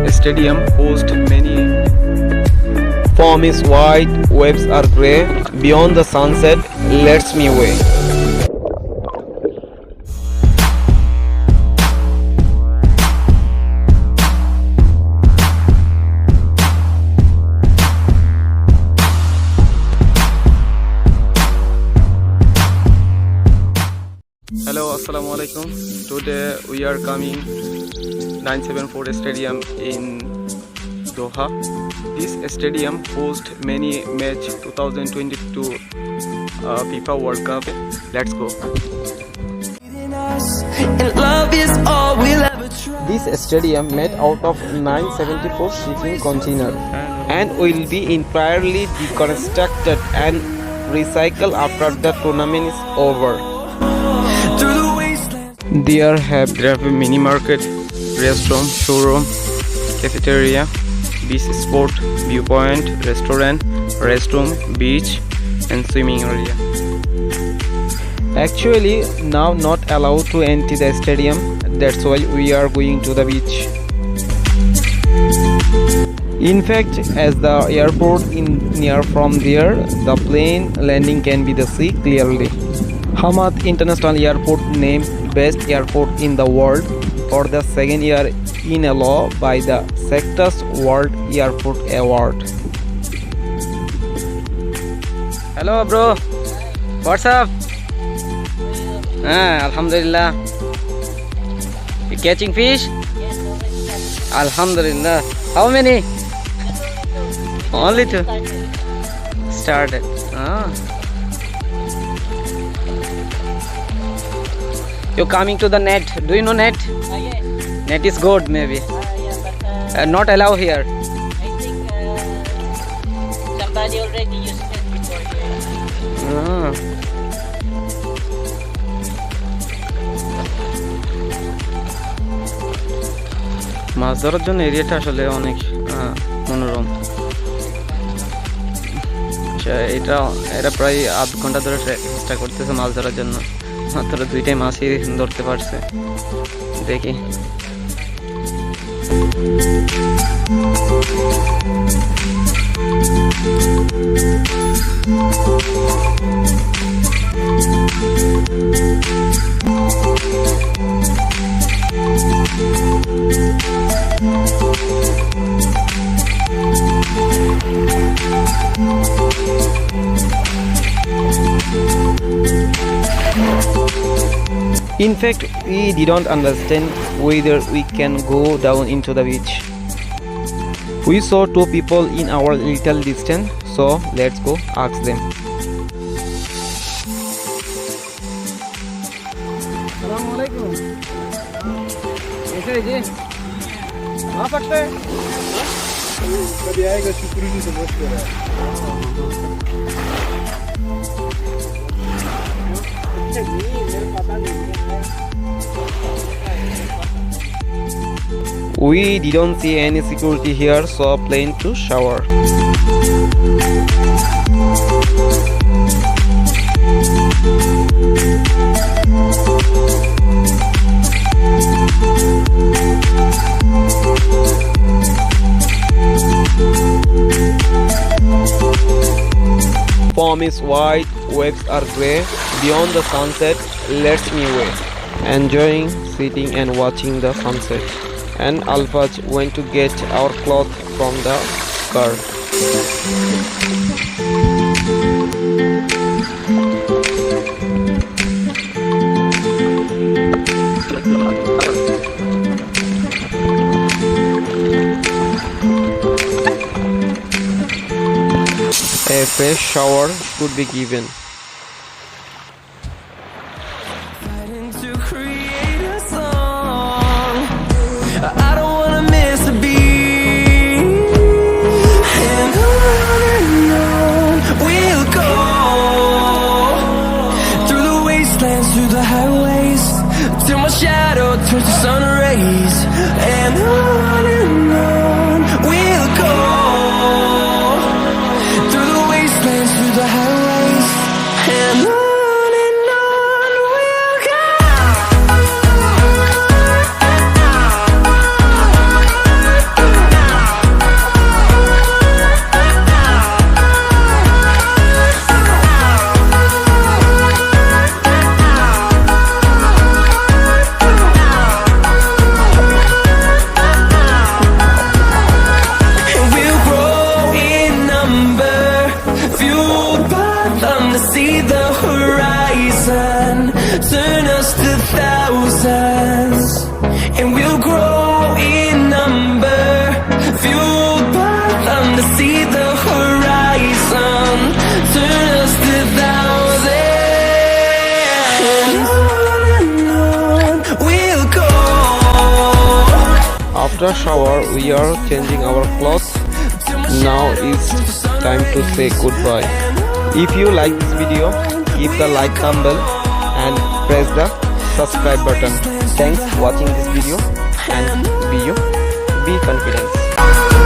This stadium hosts many. Foam is white, waves are grey. Beyond the sunset, lets me away. Hello, assalamu alaikum. Today we are coming 974 stadium in Doha. This stadium hosts many match 2022 FIFA World Cup. Let's go. This stadium made out of 974 shipping container and will be entirely deconstructed and recycled after the tournament is over. There have a mini market, restroom, showroom, cafeteria, beach sport, viewpoint, restaurant, restroom, beach, and swimming area. Actually, now not allowed to enter the stadium. That's why we are going to the beach. In fact, as the airport is near from there, the plane landing can be seen clearly. Hamad International Airport named Best Airport in the world for the second year in a row by the Sector's World Airport Award. Hello bro, what's up? Alhamdulillah. You catching fish? Yes, alhamdulillah. How many? Only two. Started. You coming to the net? Do you know net? Yes. Net is good maybe. Yeah, but Not allow here. I think somebody already used it before here. মাছ ধরার জন্য এরিয়াটা আসলে অনেক মনোরম। এটা প্রায় আধ ঘন্টা ধরে চেষ্টা করতেছে মাছ ধরার জন্য, মাত্র দুইটাই মাছই ধরতে পারছে। দেখি In fact, we didn't understand whether we can go down into the beach. We saw two people in our little distance, so let's go ask them. Assalamualaikum. कैसे है जी? आ सकते हैं? कभी आएगा शुक्र नहीं समझ कर रहा है। We didn't see any security here, so planned to shower. Foam is white, waves are grey. Beyond the sunset, lets me away. Enjoying sitting and watching the sunset. And Alfaj went to get our cloth from the car. A fresh shower should be given. Shadow turns to sun rays, and on we'll go through the wastelands, through the highways, and on we'll go. After shower, we are changing our clothes. Now it's time to say goodbye. If you like this video, give the like thumbnail and press the subscribe button. Thanks for watching this video and be confident.